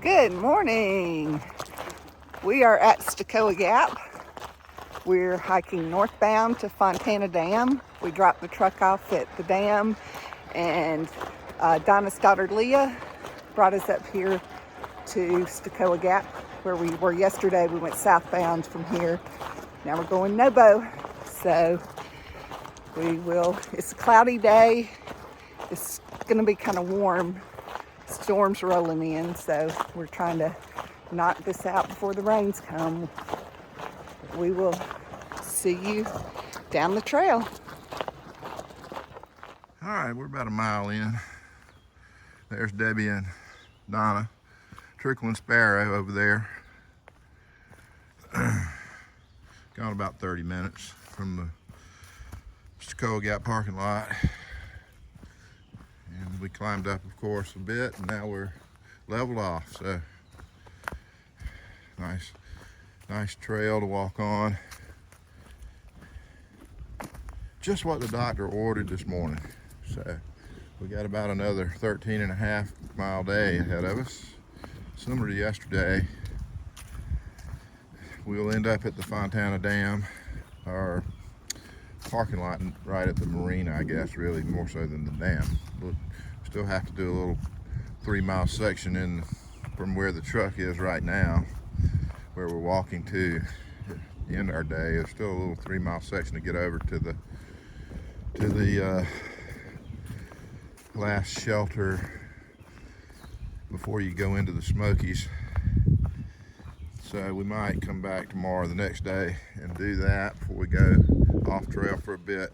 Good morning. We are at Stecoah Gap. We're hiking northbound to Fontana Dam. We dropped the truck off at the dam, and Donna's daughter Leah brought us up here to Stecoah Gap, where we were yesterday. We went southbound from here. Now we're going Nobo. So it's a cloudy day. It's gonna be kind of warm. Storms rolling in, so we're trying to knock this out before the rains come. We will see you down the trail. All right, we're about a mile in. There's Debbie and Donna, trickling sparrow over there. Gone about 30 minutes from the Stecoah Gap parking lot. And we climbed up, of course, a bit, and now we're leveled off. So nice trail to walk on. Just what the doctor ordered this morning. So we got about another 13.5 mile day ahead of us. Similar to yesterday, we'll end up at the Fontana Dam, our parking lot right at the Marina, I guess, really more so than the dam. We'll still have to do a little 3-mile section from where the truck is right now, where we're walking to end our day. There's still a little 3-mile section to get over to the last shelter before you go into the Smokies. So we might come back tomorrow, the next day, and do that before we go off trail for a bit.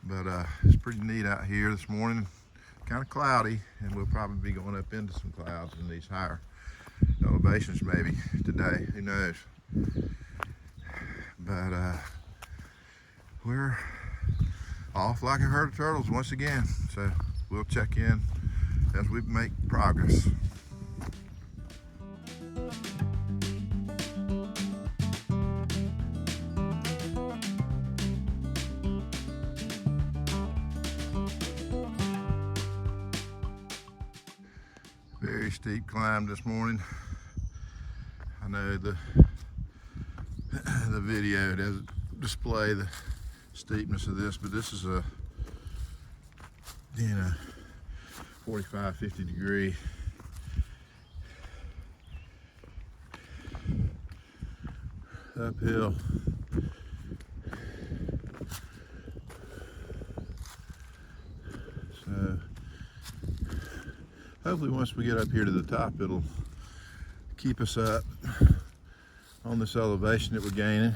But it's pretty neat out here this morning. Kind of cloudy, and we'll probably be going up into some clouds in these higher elevations maybe today, who knows. But we're off like a herd of turtles once again, so we'll check in as we make progress. Very steep climb this morning. I know the video doesn't display the steepness of this, but this is a 45-50 degree uphill. So hopefully once we get up here to the top, it'll keep us up on this elevation that we're gaining.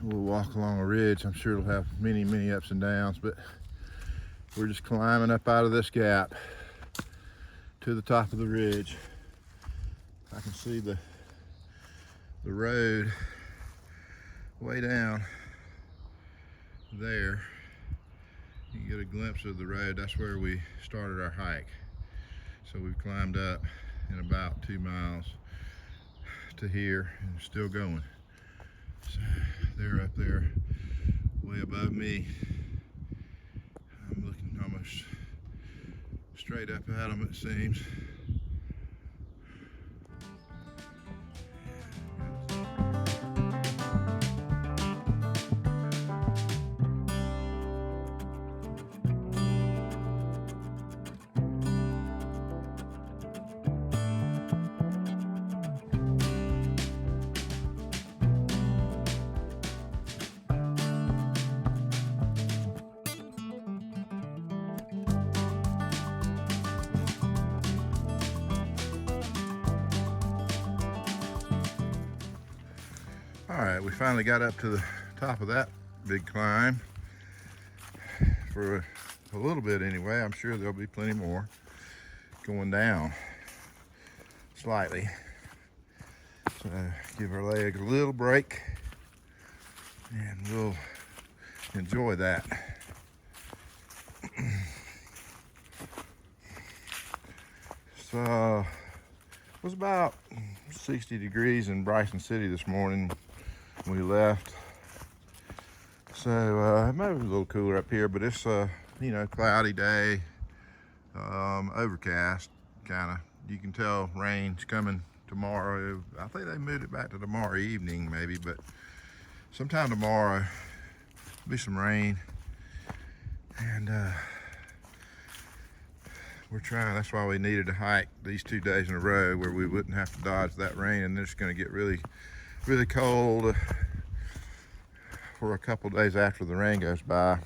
We'll walk along a ridge. I'm sure it'll have many ups and downs, but we're just climbing up out of this gap to the top of the ridge. I can see the road way down there. You can get a glimpse of the road. That's where we started our hike. So we've climbed up in about 2 miles to here and still going. So they're up there way above me. I'm looking almost straight up at them, it seems. All right, we finally got up to the top of that big climb for a little bit anyway. I'm sure there'll be plenty more going down slightly. So give our legs a little break and we'll enjoy that. So it was about 60 degrees in Bryson City this morning when we left. So it might be a little cooler up here, but it's cloudy day, overcast, kind of you can tell rain's coming tomorrow. I think they moved it back to tomorrow evening maybe, but sometime tomorrow be some rain. And we're trying, that's why we needed to hike these 2 days in a row where we wouldn't have to dodge that rain, and it's going to get really cold for a couple days after the rain goes by.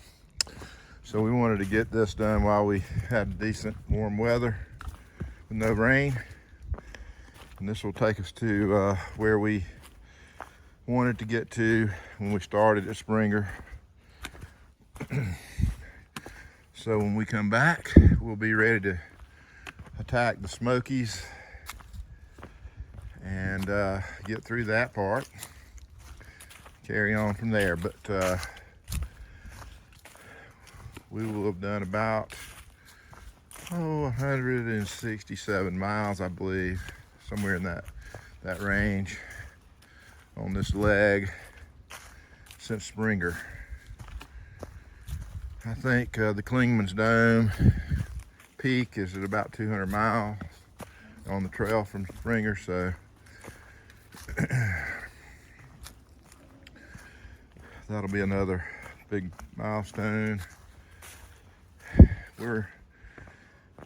So we wanted to get this done while we had decent warm weather with no rain. And this will take us to where we wanted to get to when we started at Springer. So when we come back, we'll be ready to attack the Smokies and get through that part. Carry on from there, but we will have done about 167 miles, I believe, somewhere in that range on this leg since Springer. I think the Klingman's Dome peak is at about 200 miles on the trail from Springer, so that'll be another big milestone. We're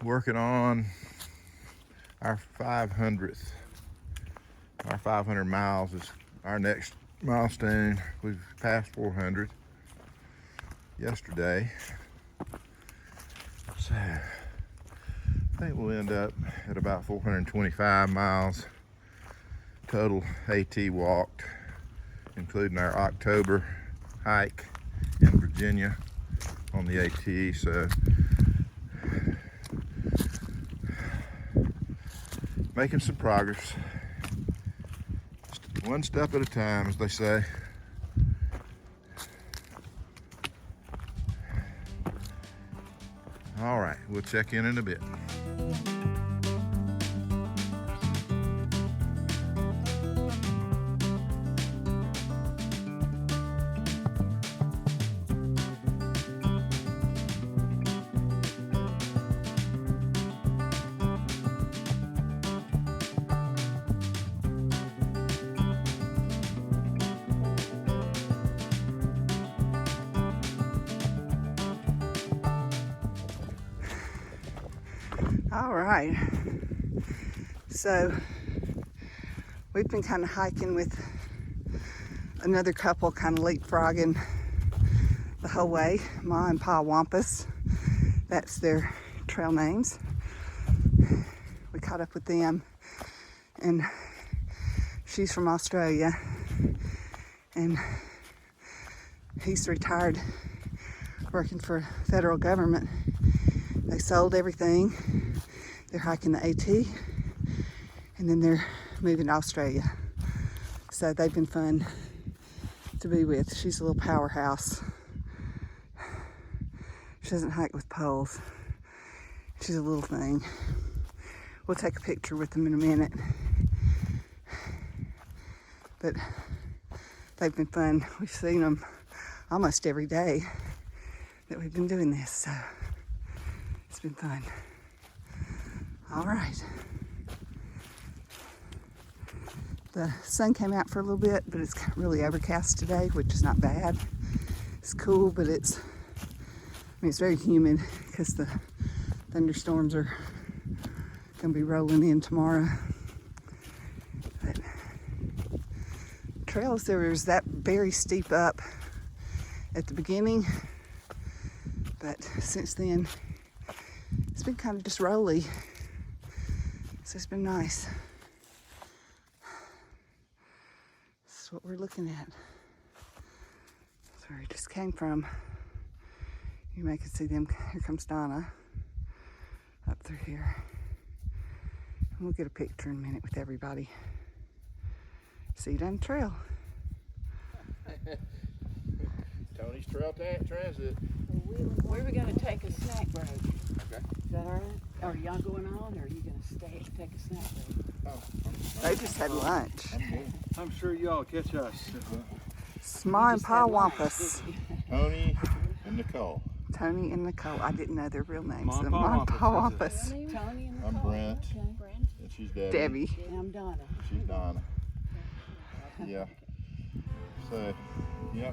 working on our 500th. Our 500 miles is our next milestone. We've passed 400 yesterday. So I think we'll end up at about 425 miles total AT walked, including our October hike in Virginia on the AT. So making some progress, just one step at a time, as they say. All right, we'll check in a bit. All right, so we've been kind of hiking with another couple, kind of leapfrogging the whole way. Ma and Pa Wampus, that's their trail names. We caught up with them, and she's from Australia, and he's retired working for the federal government. They sold everything. They're hiking the AT, and then they're moving to Australia. So they've been fun to be with. She's a little powerhouse. She doesn't hike with poles. She's a little thing. We'll take a picture with them in a minute. But they've been fun. We've seen them almost every day that we've been doing this, so it's been fun. All right. The sun came out for a little bit, but it's really overcast today, which is not bad. It's cool, but it's very humid because the thunderstorms are gonna be rolling in tomorrow. But trails, there was that very steep up at the beginning, but since then it's been kind of just rolly. So it's been nice. This is what we're looking at. That's where we just came from. You may can see them. Here comes Donna up through here. And we'll get a picture in a minute with everybody. See you down the trail. Tony's Trail Transit. Where are we going to take a snack break? Okay. Is that all right? Are y'all going on, or are you going to stay and take a snack break? They just had lunch. I'm sure y'all catch us. Ma and Pa Wampus. Tony and Nicole. Tony and Nicole. I didn't know their real names. Ma and The Pa Ma and Pa Wampus, Wampus. Tony and I'm Nicole. Brent. Okay. Brent. And she's Debbie. Debbie. And I'm Donna. She's Donna. Yeah. So, yep.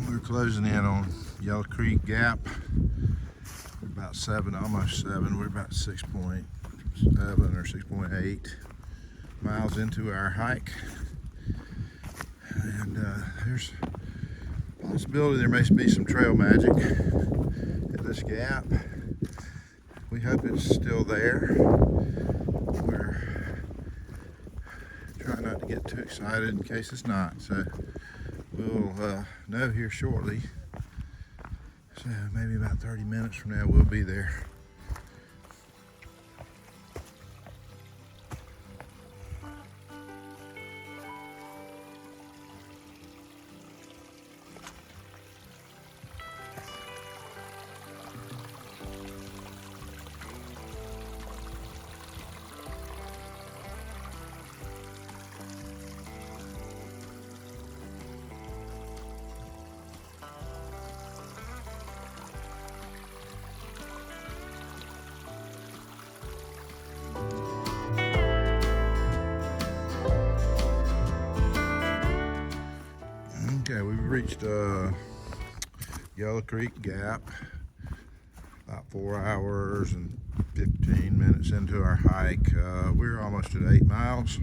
We're closing in on Yellow Creek Gap. We're about 7, almost 7. We're about 6.7 or 6.8 miles into our hike. And there's a possibility there may be some trail magic at this gap. We hope it's still there. We're trying not to get too excited in case it's not. So we'll know here shortly. So maybe about 30 minutes from now we'll be there. Okay, we've reached Yellow Creek Gap, about 4 hours and 15 minutes into our hike. We're almost at 8 miles.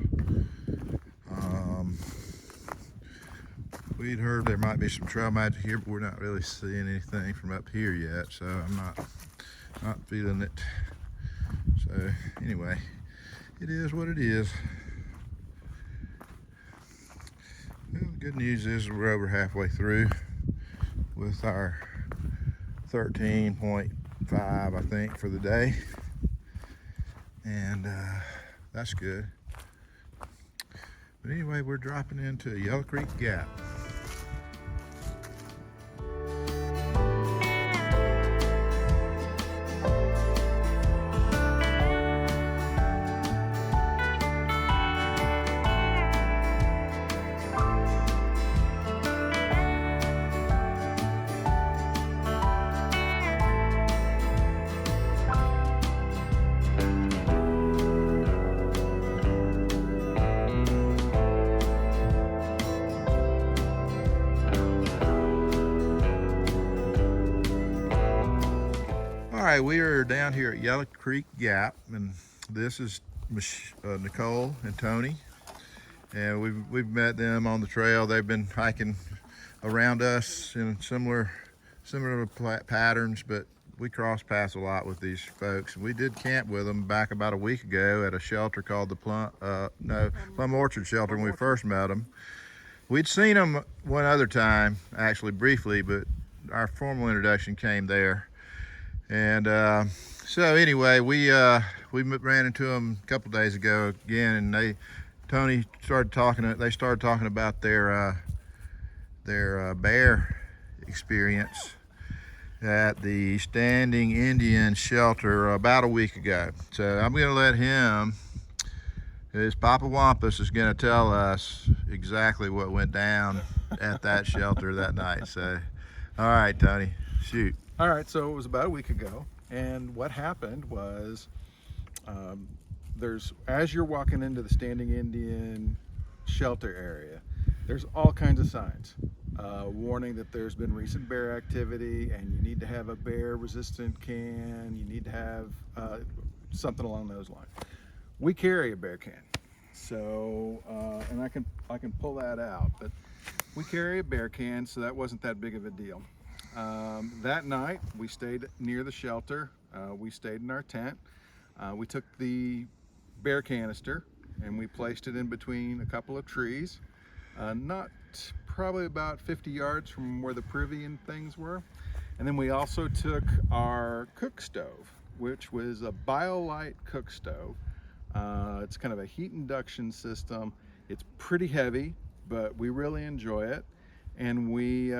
We'd heard there might be some trail magic here, but we're not really seeing anything from up here yet, so I'm not feeling it. So anyway, it is what it is. Well, the good news is we're over halfway through with our 13.5, I think, for the day, and that's good. But anyway, we're dropping into Yellow Creek Gap. All right, we are down here at Yellow Creek Gap, and this is Nicole and Tony, and we've met them on the trail. They've been hiking around us in similar patterns, but we cross paths a lot with these folks. We did camp with them back about a week ago at a shelter called the Plum Orchard Shelter when we first met them, We'd seen them one other time, actually briefly, but our formal introduction came there. And so anyway, we ran into them a couple days ago again, and Tony started talking. They started talking about their bear experience at the Standing Indian shelter about a week ago. So I'm going to let him, his Papa Wampus, is going to tell us exactly what went down at that shelter that night. So, all right, Tony, shoot. All right, so it was about a week ago, and what happened was as you're walking into the Standing Indian shelter area, there's all kinds of signs. Warning that there's been recent bear activity and you need to have a bear resistant can, you need to have something along those lines. We carry a bear can, so and I can pull that out, but we carry a bear can, so that wasn't that big of a deal. That night we stayed near the shelter. We stayed in our tent. We took the bear canister and we placed it in between a couple of trees, probably about 50 yards from where the privy and things were. And then we also took our cook stove, which was a BioLite cook stove. It's kind of a heat induction system. It's pretty heavy, but we really enjoy it. And we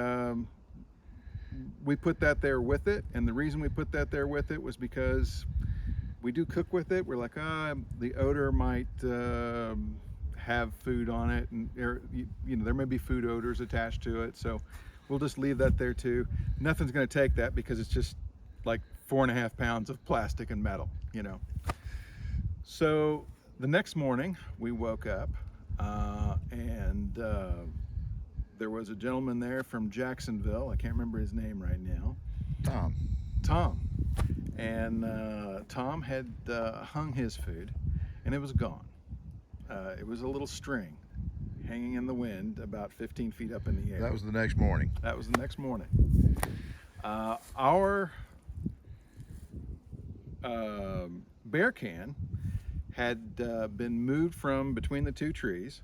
put that there with it. And the reason we put that there with it was because we do cook with it. We're like, the odor might have food on it, and there may be food odors attached to it, so we'll just leave that there too. Nothing's going to take that because it's just like 4.5 pounds of plastic and metal, So the next morning we woke up and there was a gentleman there from Jacksonville. I can't remember his name right now. Tom. And Tom had hung his food and it was gone. It was a little string hanging in the wind about 15 feet up in the air. That was the next morning. That was the next morning. Our bear can had been moved from between the two trees.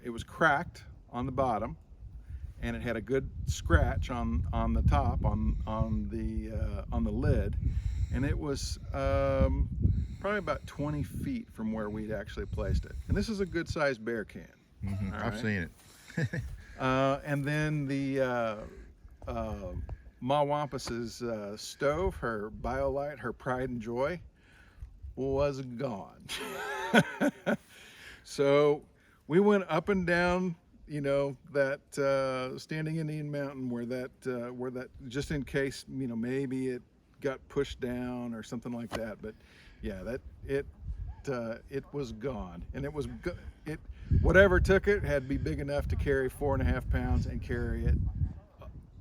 It was cracked on the bottom, and it had a good scratch on the top, on the lid, and it was probably about 20 feet from where we'd actually placed it. And this is a good sized bear can. Mm-hmm. I've seen it. And then the Ma Wampus's stove, her BioLite, her pride and joy, was gone. So we went up and down, that Standing Indian Mountain where that just in case, maybe it got pushed down or something like that. But yeah, it was gone, and it whatever took it had to be big enough to carry 4.5 pounds and carry it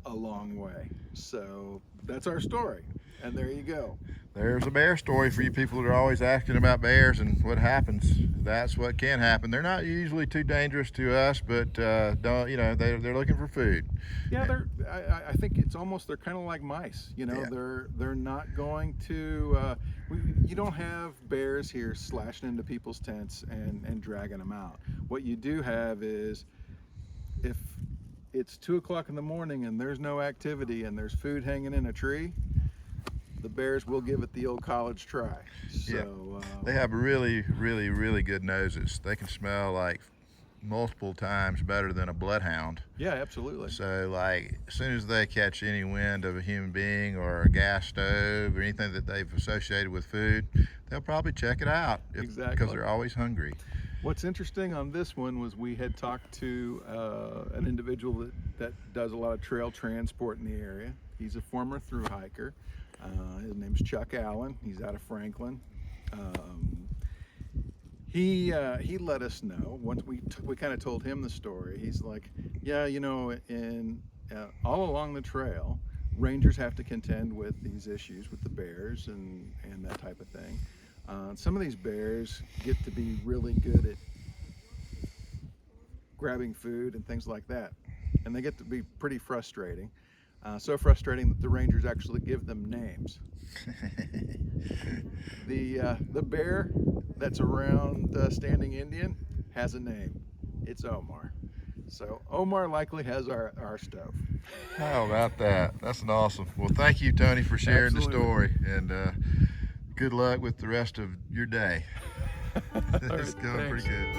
a long way. So that's our story, and there you go. There's a bear story for you people that are always asking about bears and what happens. That's what can happen. They're not usually too dangerous to us, but they're looking for food. Yeah, I think it's almost, they're kind of like mice. Yeah. They're not going to. You don't have bears here slashing into people's tents and dragging them out. What you do have is, if it's 2 o'clock in the morning and there's no activity and there's food hanging in a tree, the bears will give it the old college try. So they have really, really, really good noses. They can smell like multiple times better than a bloodhound. Yeah, absolutely. So like as soon as they catch any wind of a human being or a gas stove or anything that they've associated with food, they'll probably check it out. Exactly. Because they're always hungry. What's interesting on this one was we had talked to an individual that does a lot of trail transport in the area. He's a former thru hiker. His name's Chuck Allen. He's out of Franklin. He let us know once we kind of told him the story. He's like, yeah, in all along the trail, rangers have to contend with these issues with the bears and that type of thing. Some of these bears get to be really good at grabbing food and things like that, and they get to be pretty frustrating. So frustrating that the rangers actually give them names. The bear that's around Standing Indian has a name. It's Omar. So Omar likely has our stove. How about that? That's an awesome. Well, thank you, Tony, for sharing Absolutely. the story, and good luck with the rest of your day. It's right, going thanks. pretty good.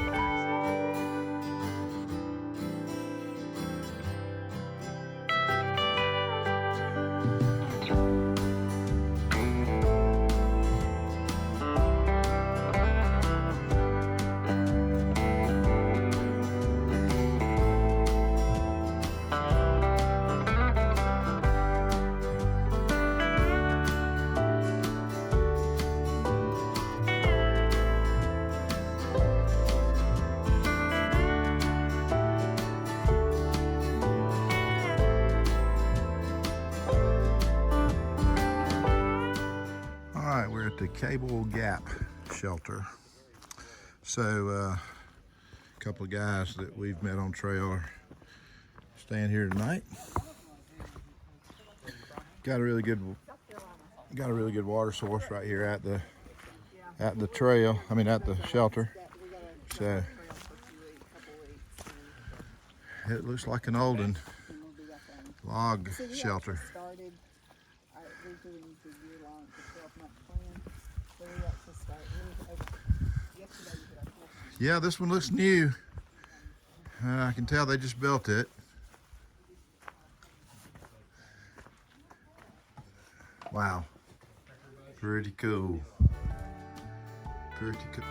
All right, we're at the Cable Gap shelter. So a couple of guys that we've met on trail are staying here tonight. Got a really good water source right here at the trail. I mean, at the shelter. So it looks like an olden log shelter. Yeah, this one looks new. I can tell they just built it. Wow, pretty cool. Pretty cool.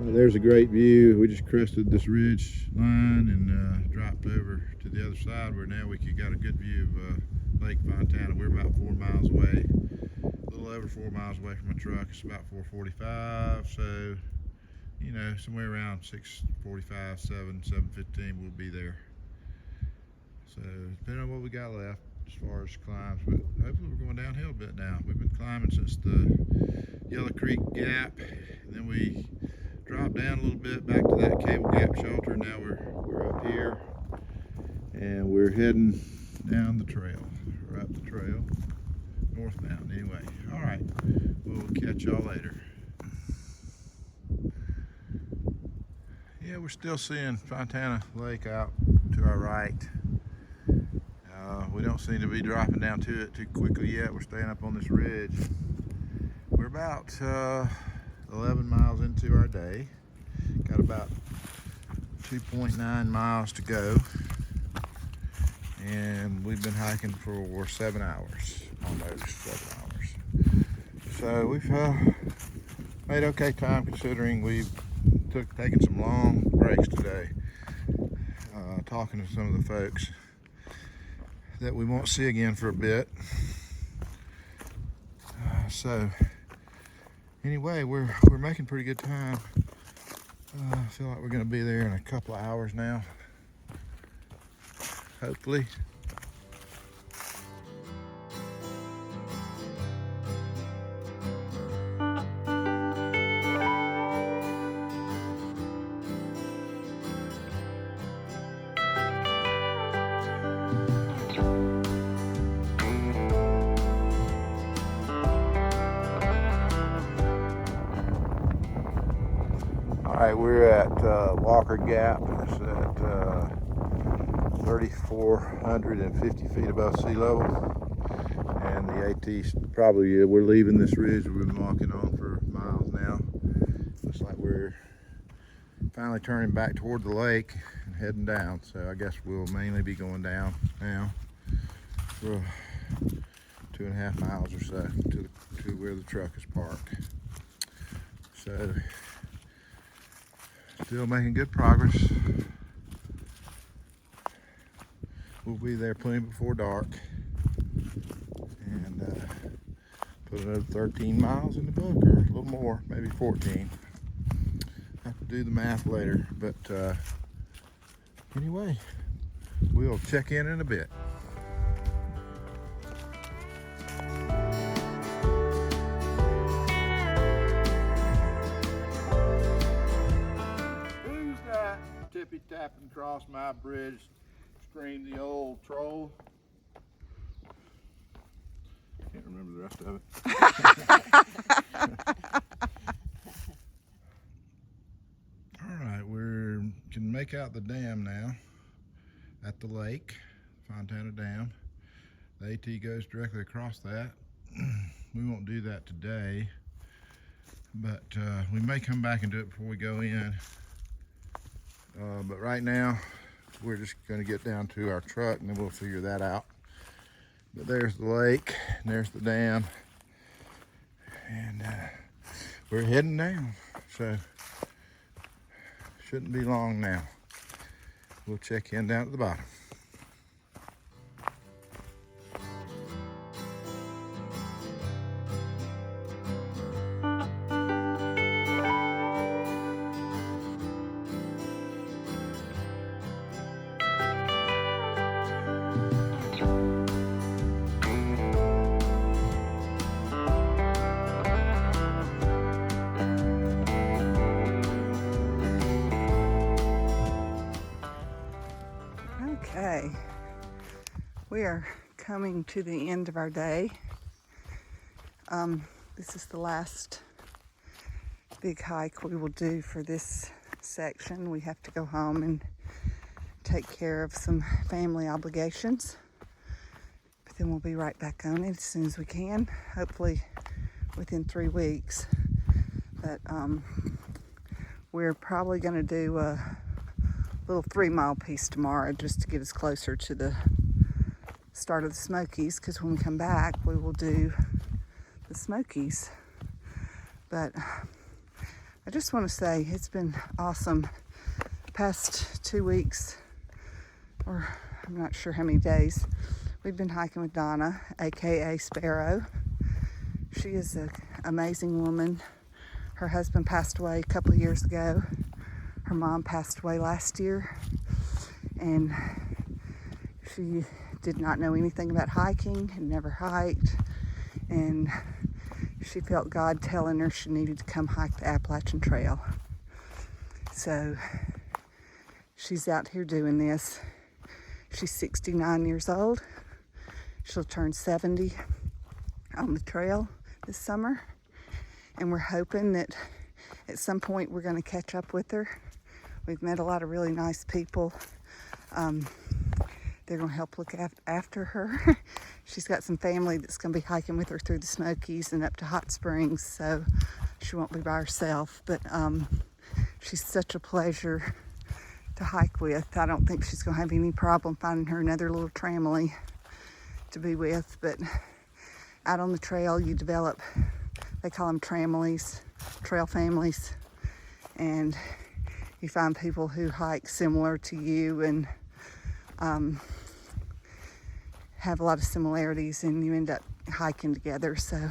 There's a great view. We just crested this ridge line and dropped over to the other side where now we got a good view of Lake Fontana. We're about 4 miles away, a little over 4 miles away from my truck. It's about 4:45, so you know, somewhere around 6:45, 7:15 we'll be there. So depending on what we got left as far as climbs, but hopefully we're going downhill a bit now. We've been climbing since the Yellow Creek Gap, and then we dropped down a little bit back to that Cable Gap shelter. Now we're up here and we're heading down the trail, or up the trail, northbound anyway. All right, we'll catch y'all later. Yeah, we're still seeing Fontana Lake out to our right. We don't seem to be dropping down to it too quickly yet. We're staying up on this ridge. We're about 11 miles into our day. Got about 2.9 miles to go. And we've been hiking for 7 hours, almost 7 hours. So we've made okay time considering we've taken some long breaks today. Talking to some of the folks that we won't see again for a bit. So anyway, we're making pretty good time. I feel like we're going to be there in a couple of hours now, hopefully. All right, we're at Walker Gap. It's at 3,450 feet above sea level. And the AT's probably, we're leaving this ridge we've been walking on for miles now. Looks like we're finally turning back toward the lake and heading down. So I guess we'll mainly be going down now for 2.5 miles or so to where the truck is parked. So still making good progress. We'll be there plenty before dark and put another 13 miles in the book, or a little more, maybe 14. Have to do the math later, but anyway, we'll check in a bit. tippy tapping across my bridge, screamed the old troll. Can't remember the rest of it. All right, we can make out the dam now at the lake, Fontana Dam. The AT goes directly across that. We won't do that today, but we may come back and do it before we go in. But right now, we're just going to get down to our truck and then we'll figure that out. But there's the lake, and there's the dam, and we're heading down. So, shouldn't be long now. We'll check in down at the bottom. Okay, we are coming to the end of our day. This is the last big hike we will do for this section. We have to go home and take care of some family obligations, but then we'll be right back on it as soon as we can, hopefully within 3 weeks. But we're probably going to do a little 3-mile piece tomorrow just to get us closer to the start of the Smokies, because when we come back we will do the Smokies. But I just want to say it's been awesome. Past 2 weeks, or I'm not sure how many days, we've been hiking with Donna, aka Sparrow. She is an amazing woman. Her husband passed away a couple of years ago. Her mom passed away last year, and she did not know anything about hiking, had never hiked, and she felt God telling her she needed to come hike the Appalachian Trail. So she's out here doing this. She's 69 years old. She'll turn 70 on the trail this summer, and we're hoping that at some point we're going to catch up with her. We've met a lot of really nice people. They're going to help look after her. She's got some family that's going to be hiking with her through the Smokies and up to Hot Springs, so she won't be by herself. But she's such a pleasure to hike with. I don't think she's going to have any problem finding her another little tramily to be with. But out on the trail, you develop, they call them tramilies, trail families, and you find people who hike similar to you and have a lot of similarities, and you end up hiking together. So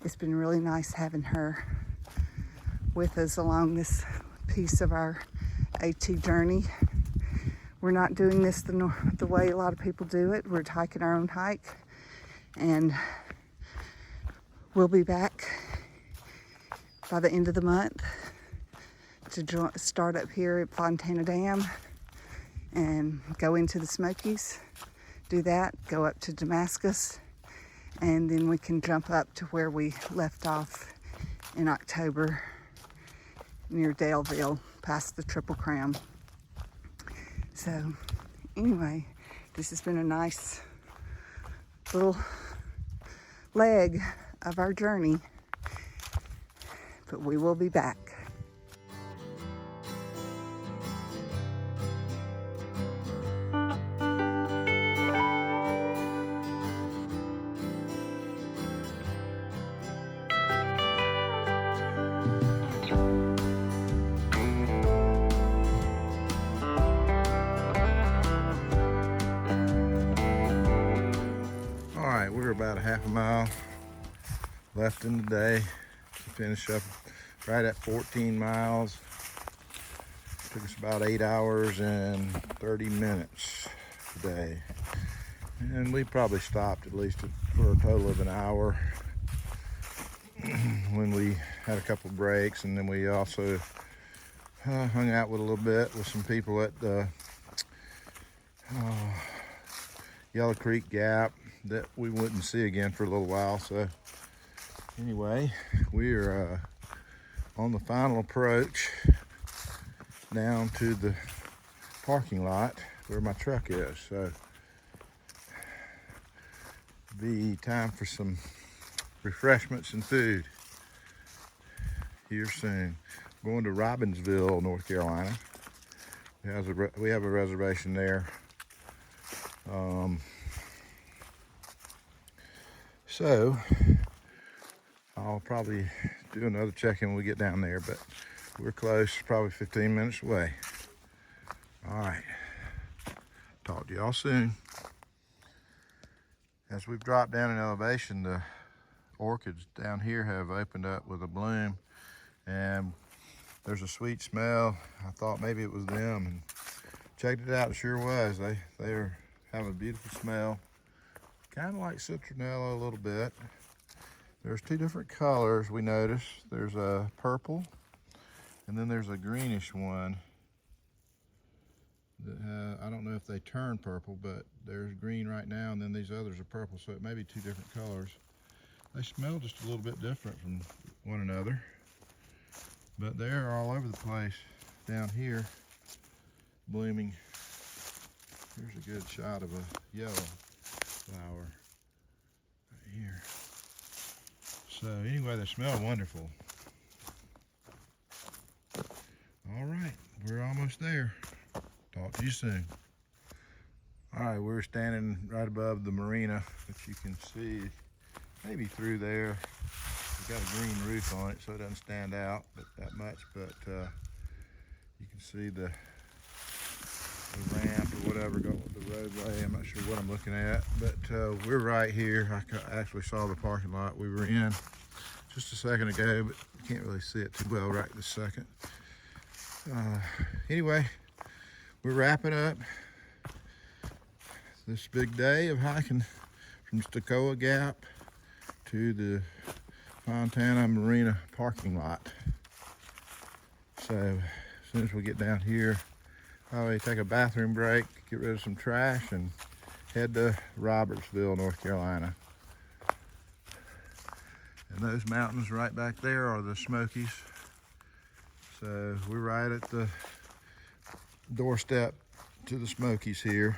it's been really nice having her with us along this piece of our AT journey. We're not doing this the way a lot of people do it. We're hiking our own hike, and we'll be back by the end of the month to start up here at Fontana Dam and go into the Smokies, do that, go up to Damascus, and then we can jump up to where we left off in October near Daleville, past the Triple Crown. So anyway, this has been a nice little leg of our journey, but we will be back. We're about a half a mile left in the day to finish up, right at 14 miles. Took us about 8 hours and 30 minutes today. And we probably stopped at least for a total of an hour when we had a couple breaks, and then we also hung out with a little bit with some people at the Yellow Creek Gap that we wouldn't see again for a little while. So anyway, we're on the final approach down to the parking lot where my truck is. So be time for some refreshments and food here soon. Going to Robbinsville, North Carolina. We have a reservation there. So I'll probably do another check-in when we get down there, but we're close, probably 15 minutes away. All right, talk to y'all soon. As we've dropped down in elevation, the orchids down here have opened up with a bloom, and there's a sweet smell. I thought maybe it was them, and checked it out, it sure was. They have a beautiful smell, kind of like citronella a little bit. There's two different colors we noticed. There's a purple, and then there's a greenish one. That, I don't know if they turn purple, but there's green right now, and then these others are purple, so it may be two different colors. They smell just a little bit different from one another, but they're all over the place down here, blooming. Here's a good shot of a yellow flower right here. So anyway, they smell wonderful. All right, we're almost there. Talk to you soon. All right, we're standing right above the marina, which you can see maybe through there. It's got a green roof on it, so it doesn't stand out that much, but you can see the ramp or whatever going with the roadway. I'm not sure what I'm looking at, but we're right here. I actually saw the parking lot we were in just a second ago, but you can't really see it too well right this second. Anyway, we're wrapping up this big day of hiking from Stecoah Gap to the Fontana Marina parking lot. So as soon as we get down here, probably take a bathroom break, get rid of some trash, and head to Robertsville, North Carolina. And those mountains right back there are the Smokies. So we're right at the doorstep to the Smokies here.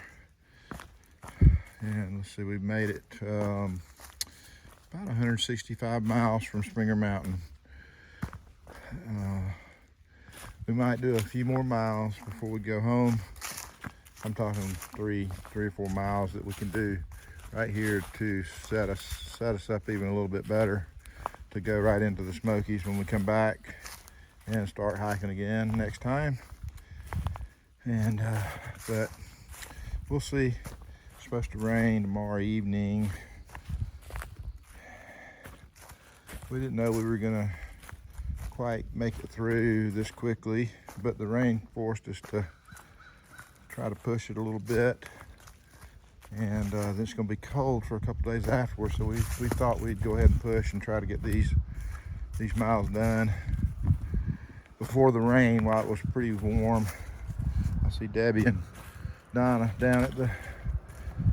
And let's see, we've made it about 165 miles from Springer Mountain. We might do a few more miles before we go home. I'm talking three or 4 miles that we can do right here to set us up even a little bit better to go right into the Smokies when we come back and start hiking again next time. And but we'll see. It's supposed to rain tomorrow evening. We didn't know we were gonna quite make it through this quickly, but the rain forced us to try to push it a little bit, and then it's going to be cold for a couple days afterwards, so we thought we'd go ahead and push and try to get these miles done before the rain while it was pretty warm. I see Debbie and Donna down at the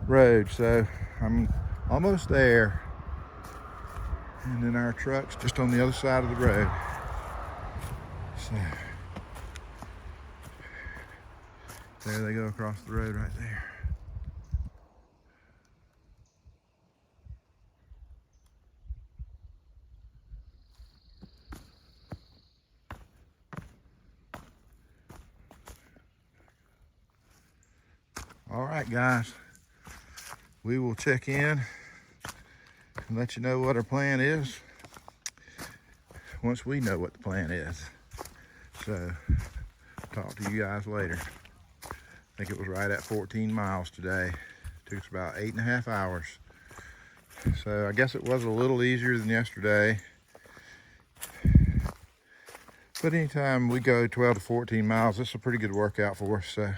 road, so I'm almost there, and then our truck's just on the other side of the road. So there they go across the road right there. All right, guys, we will check in and let you know what our plan is once we know what the plan is. So talk to you guys later. I think it was right at 14 miles today. Took us about 8.5 hours. So I guess it was a little easier than yesterday. But anytime we go 12 to 14 miles, it's a pretty good workout for us. So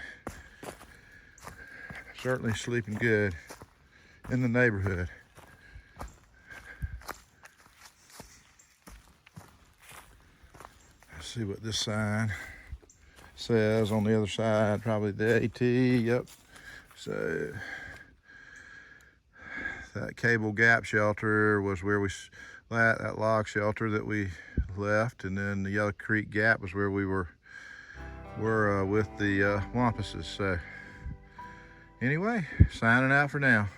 certainly sleeping good in the neighborhood. Let's see what this sign says on the other side, probably the AT. Yep. So that Cable Gap shelter was where that log shelter that we left, and then the Yellow Creek Gap was where we were with the Wampuses. So anyway, signing out for now.